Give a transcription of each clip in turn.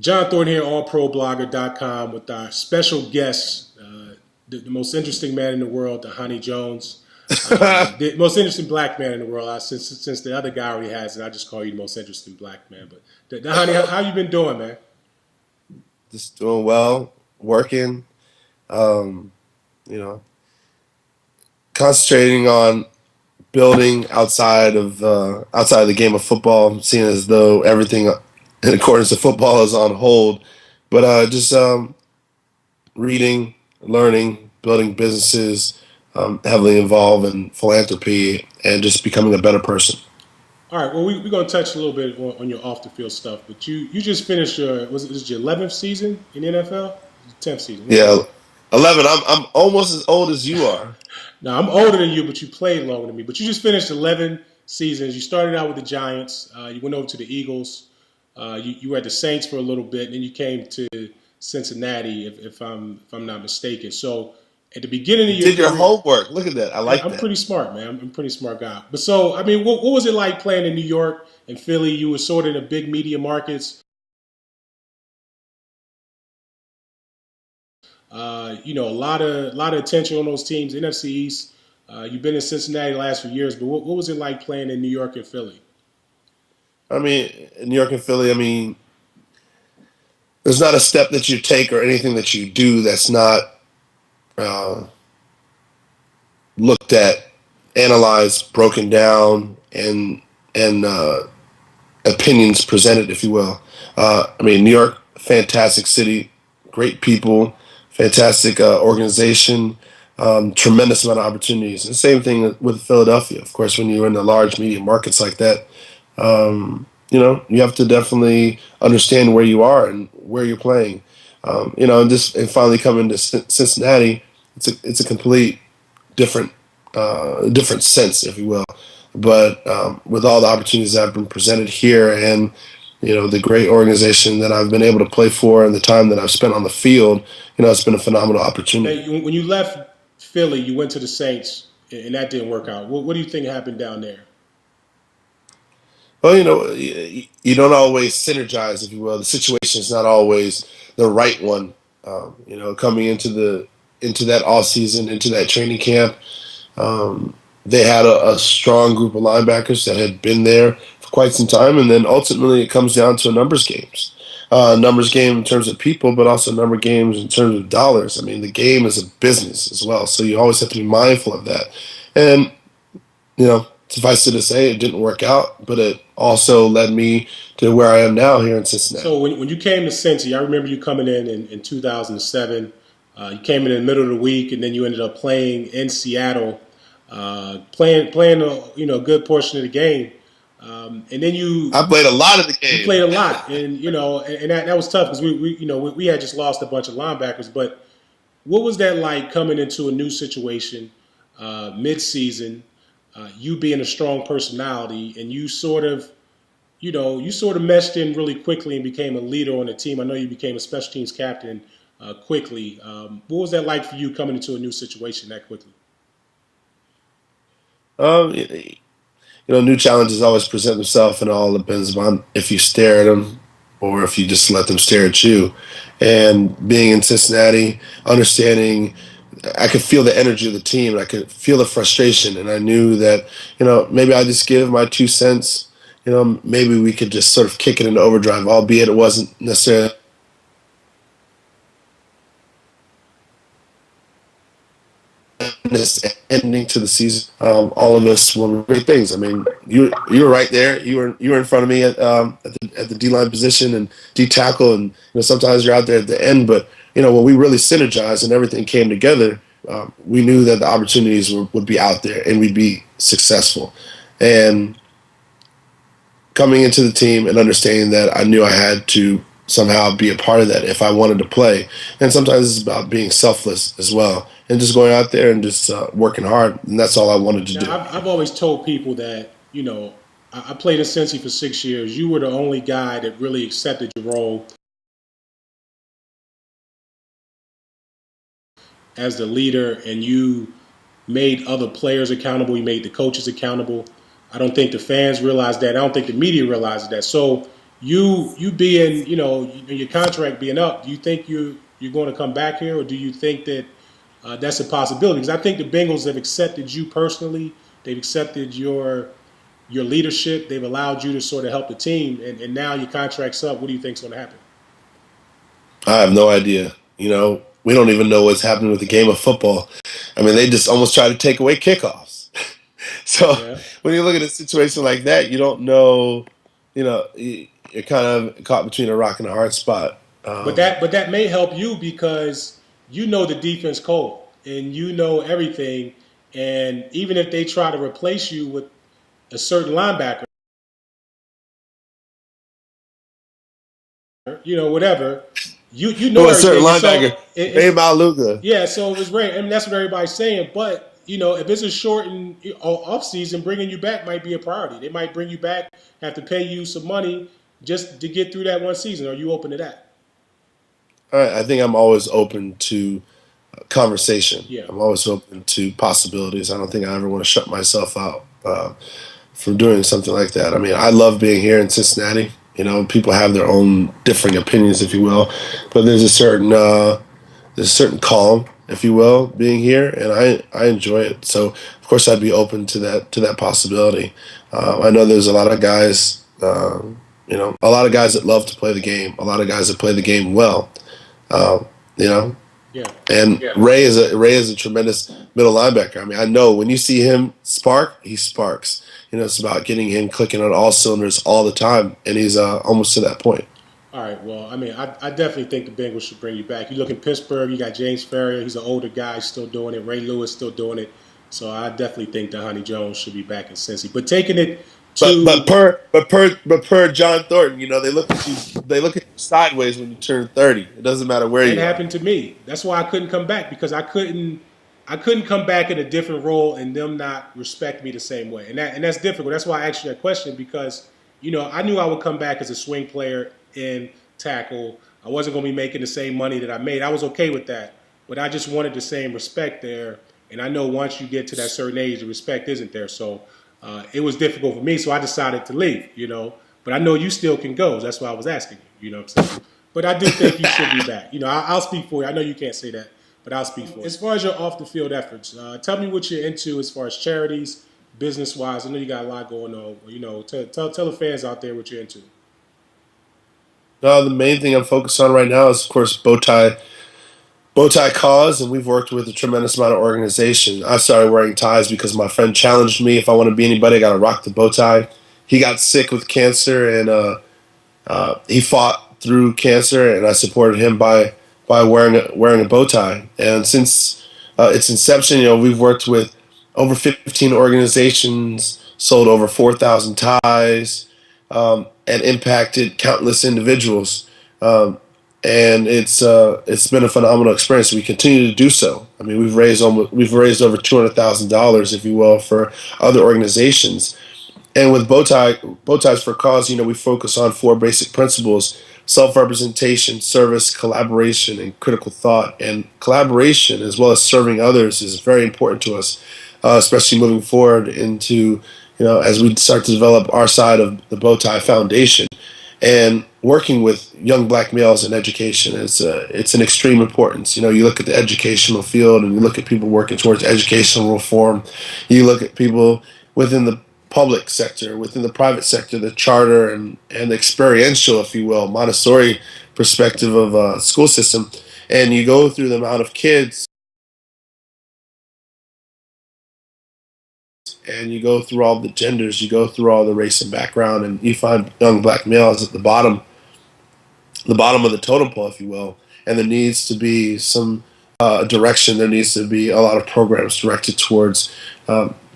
John Thornton here, allproblogger.com, with our special guest, the most interesting man in the world, Dhani Jones. The most interesting black man in the world. Since the other guy already has it, I just call you the most interesting black man. But Dhani, how you been doing, man? Just doing well, working, um, you know, concentrating on building outside of the game of football, seeing as though everything in accordance to football is on hold. But just reading, learning, building businesses, heavily involved in philanthropy, and just becoming a better person. All right. Well, we're going to touch a little bit on your off the field stuff, but you just finished your was it your 11th season in the NFL? 10th season. Which one? Yeah, 11. I'm almost as old as you are. Now I'm older than you, but you played longer than me. But you just finished 11 seasons. You started out with the Giants. You went over to the Eagles. You were at the Saints for a little bit, and then you came to Cincinnati, if I'm not mistaken. So at the beginning of You your did your career, homework. Look at that. I like I'm that. pretty smart, man. I'm a pretty smart guy. But so I mean, what was it like playing in New York and Philly? You were sort of in the big media markets. A lot of attention on those teams. NFC East. You've been in Cincinnati the last few years, but what was it like playing in New York and Philly? I mean, in New York and Philly, I mean, there's not a step that you take or anything that you do that's not uh, looked at, analyzed, broken down, and opinions presented, if you will. I mean, New York, fantastic city, great people, fantastic organization, tremendous amount of opportunities. And the same thing with Philadelphia. Of course, when you're in the large media markets like that, you have to definitely understand where you are and where you're playing. And finally coming to Cincinnati, it's a complete different different sense, if you will. But with all the opportunities that have been presented here, and the great organization that I've been able to play for, and the time that I've spent on the field, it's been a phenomenal Now, opportunity. when you left Philly, you went to the Saints, and that didn't work out. What do you think happened down there? Well, you don't always synergize, if you will. The situation is not always the right one. Coming into that off season, into that training camp, they had a strong group of linebackers that had been there for quite some time, and then ultimately it comes down to a numbers game in terms of people, but also number games in terms of dollars. I mean, the game is a business as well, so you always have to be mindful of that. And suffice it to say, it didn't work out, but it also led me to where I am now here in Cincinnati. So when you came to Cincy, I remember you coming in 2007. You came in the middle of the week, and then you ended up playing in Seattle, playing a good portion of the game, and then I played a lot of the you game. played a lot, and that was tough because we had just lost a bunch of linebackers. But what was that like coming into a new situation, mid-season? You being a strong personality, and you sort of meshed in really quickly and became a leader on the team. I know you became a special teams captain quickly. What was that like for you coming into a new situation that quickly? New challenges always present themselves, and it all depends on if you stare at them or if you just let them stare at you. And being in Cincinnati, understanding, I could feel the energy of the team, and I could feel the frustration, and I knew that maybe I just give my 2 cents. Maybe we could just sort of kick it into overdrive, albeit it wasn't necessarily this ending to the season. All of us were great things. I mean, you were right there. You were in front of me at the D line position and D tackle, and sometimes you're out there at the end. But when we really synergized and everything came together, we knew that the opportunities would be out there and we'd be successful. And coming into the team and understanding that I knew I had to somehow be a part of that if I wanted to play. And sometimes it's about being selfless as well and just going out there and just working hard. And that's all I wanted to Now, do. I've always told people that I played in Cincy for 6 years. You were the only guy that really accepted your role as the leader, and you made other players accountable. You made the coaches accountable. I don't think the fans realized that. I don't think the media realizes that. So you being, your contract being up, do you think you're going to come back here, or do you think that that's a possibility? Because I think the Bengals have accepted you personally. They've accepted your leadership. They've allowed you to sort of help the team, and now your contract's up. What do you think's going to happen? I have no idea. We don't even know what's happening with the game of football. I mean, they just almost try to take away kickoffs. So Yeah. when you look at a situation like that, you don't know. You're kind of caught between a rock and a hard spot. But that may help you because you know the defense code and you know everything. And even if they try to replace you with a certain linebacker, whatever, you know Who a certain everything. And linebacker, so Ray it's Maluga. yeah. So it was right, and that's what everybody's saying. But if it's a shortened off season, bringing you back might be a priority. They might bring you back, have to pay you some money just to get through that one season. Are you open to that? I think I'm always open to conversation. Yeah. I'm always open to possibilities. I don't think I ever want to shut myself out from doing something like that. I mean, I love being here in Cincinnati. People have their own differing opinions, if you will, but there's a certain calm, if you will, being here, and I enjoy it. So of course I'd be open to that possibility. I know there's a lot of guys, a lot of guys that love to play the game, a lot of guys that play the game well. Uh, you know, Yeah. and Ray is a tremendous middle linebacker. I mean, I know when you see him spark, he sparks. It's about getting him clicking on all cylinders all the time, and he's almost to that point. All right. Well, I mean, I definitely think the Bengals should bring you back. You look in Pittsburgh, you got James Ferrier. He's an older guy, still doing it. Ray Lewis still doing it. So I definitely think that Honey Jones should be back in Cincy. But taking it But to per John Thornton, they look at you sideways when you turn 30. It doesn't matter where that you are. happened to me. That's why I couldn't come back because I couldn't come back in a different role and them not respect me the same way. And that's difficult. That's why I asked you that question because I knew I would come back as a swing player in tackle. I wasn't going to be making the same money that I made. I was okay with that, but I just wanted the same respect there. And I know once you get to that certain age, the respect isn't there. So it was difficult for me. So I decided to leave. But I know you still can go. That's why I was asking you. You know what I'm saying? But I do think you should be back. I'll speak for you. I know you can't say that, but I'll speak for you. As far as your off the field efforts, tell me what you're into as far as charities, business wise. I know you got a lot going on. Tell the fans out there what you're into. No, the main thing I'm focused on right now is, of course, bow tie cause, and we've worked with a tremendous amount of organization. I started wearing ties because my friend challenged me. If I want to be anybody, I got to rock the bow tie. He got sick with cancer, and he fought through cancer, and I supported him by wearing a bow tie. And since its inception, we've worked with over 15 organizations, sold over 4,000 ties, and impacted countless individuals. And it's been a phenomenal experience. We continue to do so. I mean, we've raised over $200,000, if you will, for other organizations. And with bow ties for cause, we focus on four basic principles: self-representation, service, collaboration, and critical thought. And collaboration, as well as serving others, is very important to us, especially moving forward into, as we start to develop our side of the bow tie foundation and working with young black males in education. It's an extreme importance. You look at the educational field and you look at people working towards educational reform. You look at people within the public sector, within the private sector, the charter and the experiential, if you will, Montessori perspective of a school system. And you go through the amount of kids and you go through all the genders, you go through all the race and background, and you find young black males at the bottom of the totem pole, if you will, and there needs to be some direction. There needs to be a lot of programs directed towards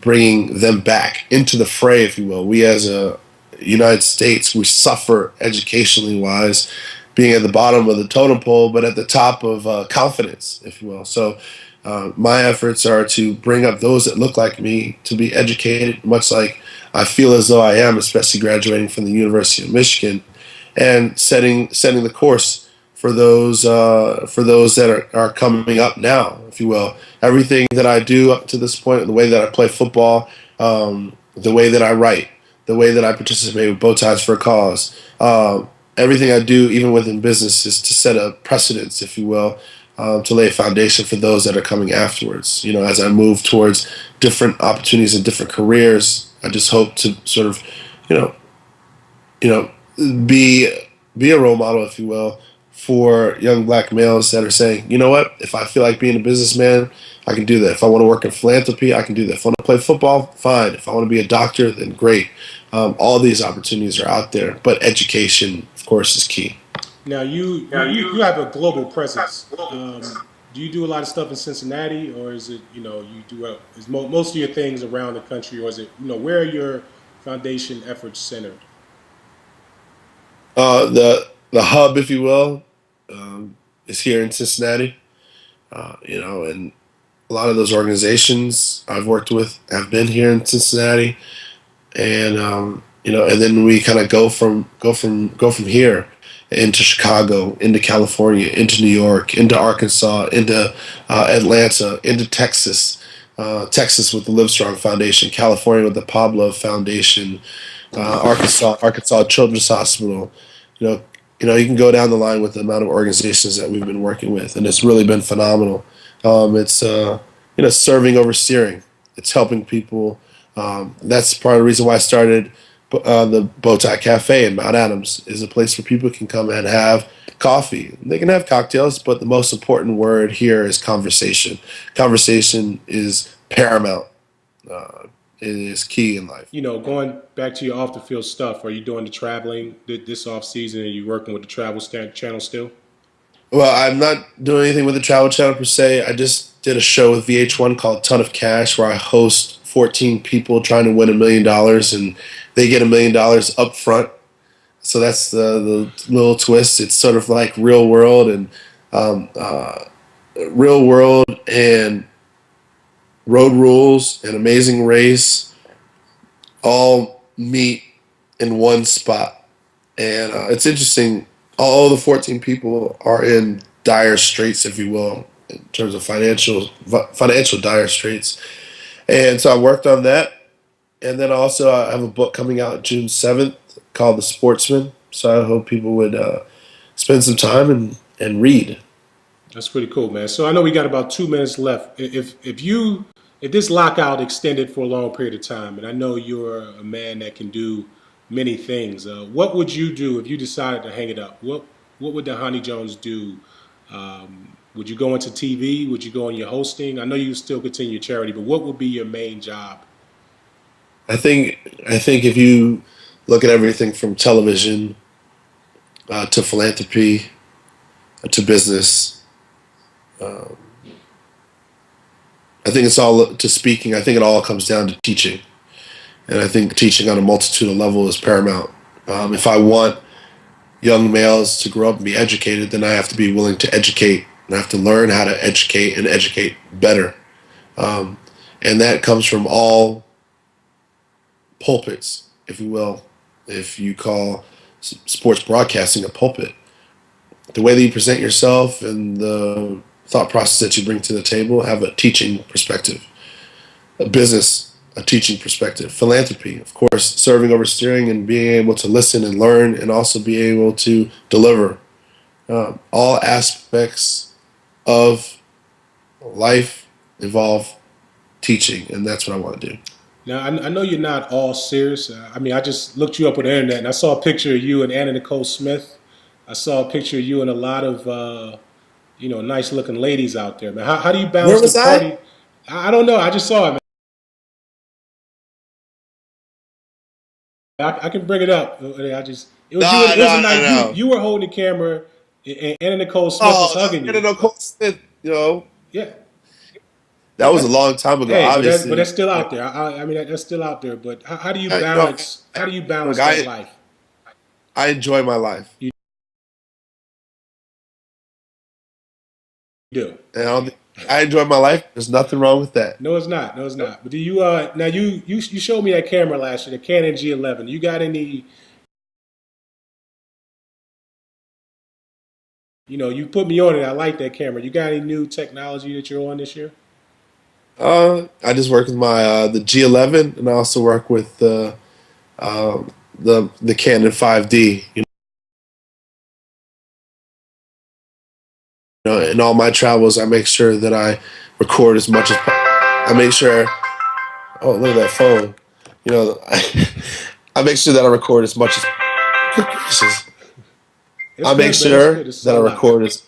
bringing them back into the fray, if you will. We, as a United States, we suffer educationally wise, being at the bottom of the totem pole, but at the top of confidence, if you will. So. My efforts are to bring up those that look like me to be educated, much like I feel as though I am, especially graduating from the University of Michigan, and setting the course for those that are coming up now, if you will. Everything that I do up to this point, the way that I play football, the way that I write, the way that I participate with Bow Ties for a Cause. Everything I do, even within business, is to set a precedence, if you will, to lay a foundation for those that are coming afterwards. As I move towards different opportunities and different careers, I just hope to sort of, you know, you know, be be a role model, if you will, for young black males that are saying, you know what, if I feel like being a businessman, I can do that. If I want to work in philanthropy, I can do that. If I want to play football, fine. If I want to be a doctor, then great. All these opportunities are out there, but education, of course, is key. Now you have a global presence. Do you do a lot of stuff in Cincinnati, or is it you do most of your things around the country, or is it where are your foundation efforts centered? The hub, if you will, is here in Cincinnati. And a lot of those organizations I've worked with have been here in Cincinnati, and and then we kind of go from here into Chicago, into California, into New York, into Arkansas, into Atlanta, into Texas. Texas with the Livestrong Foundation, California with the Pablo Foundation, Arkansas Children's Hospital. You know, you can go down the line with the amount of organizations that we've been working with, and it's really been phenomenal. It's serving over steering. It's helping people. That's part of the reason why I started the Bowtie Cafe in Mount Adams. Is a place where people can come and have coffee. They can have cocktails, but the most important word here is conversation. Conversation is paramount. It is key in life. Going back to your off the field stuff, are you doing the traveling this off season? Are you working with the travel channel still? Well, I'm not doing anything with the Travel Channel per se. I just did a show with VH1 called Ton of Cash, where I host 14 people trying to win $1 million, and they get $1 million up front. So that's the little twist. It's sort of like um, uh, real world and road rules and Amazing Race all meet in one spot. And it's interesting. All the 14 people are in dire straits, if you will, in terms of financial dire straits. And so I worked on that. And then also I have a book coming out June 7th called The Sportsman. So I hope people would spend some time and read. That's pretty cool, man. So I know we got about 2 minutes left. If this lockout extended for a long period of time, and I know you're a man that can do many things, what would you do if you decided to hang it up? What would the Honey Jones do? Would you go into TV? Would you go in your hosting? I know you still continue your charity, but what would be your main job? I think if you look at everything from television to philanthropy to business, um, I think it's all to speaking. I think it all comes down to teaching, and I think teaching on a multitude of levels is paramount. If I want young males to grow up and be educated, then I have to be willing to educate, and I have to learn how to educate and educate better. Um, and that comes from all pulpits, if you will. If you call sports broadcasting a pulpit, the way that you present yourself and the thought process that you bring to the table have a teaching perspective. A business, a teaching perspective. Philanthropy, of course, serving over steering and being able to listen and learn and also be able to deliver. All aspects of life involve teaching, and that's what I want to do. Now, I know you're not all serious. I mean, I just looked you up on the internet and I saw a picture of you and Anna Nicole Smith. I saw a picture of you and a lot of, nice looking ladies out there, man. How do you Where balance the was I? party? I don't know. I just saw it, man. I can bring it up. It was you. No, It was a no, no, night. no. You were holding the camera, and Anna Nicole Smith was Oh, hugging no, you. no, Cole Smith, Yeah, that was a that's long time ago. hey, but Obviously, that's still out there. I mean, that's still out there. But how do you I, no, balance? How do you look, balance that life? I enjoy my life, You do. and I enjoy my life. There's nothing wrong with that. No, it's not. No, it's not. But do you? Now you showed me that camera last year, the Canon G11. You got any? You put me on it. I like that camera. You got any new technology that you're on this year? I just work with my the G11, and I also work with the Canon 5D. In all my travels, I make sure that I record as much as I make sure. Oh, look at that phone. I make sure that I record as much as. Good gracious. It's I make good, man. It's good. sure It's that a I lot. record as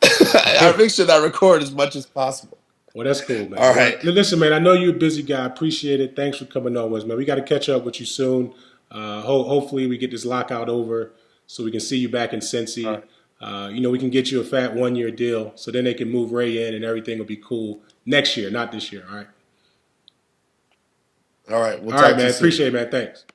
I make sure that I record as much as possible. Well, that's cool, All man. Well, right. listen, man. I know you're a busy guy. I appreciate it. Thanks for coming on with us, man. We got to catch up with you soon. Hopefully, we get this lockout over so we can see you back in All Cincy. right. We can get you a fat 1 year deal, so then they can move Ray in and everything will be cool next year, not this year. All right. All right. We'll All right, talk to you man. soon. Appreciate it, man. Thanks.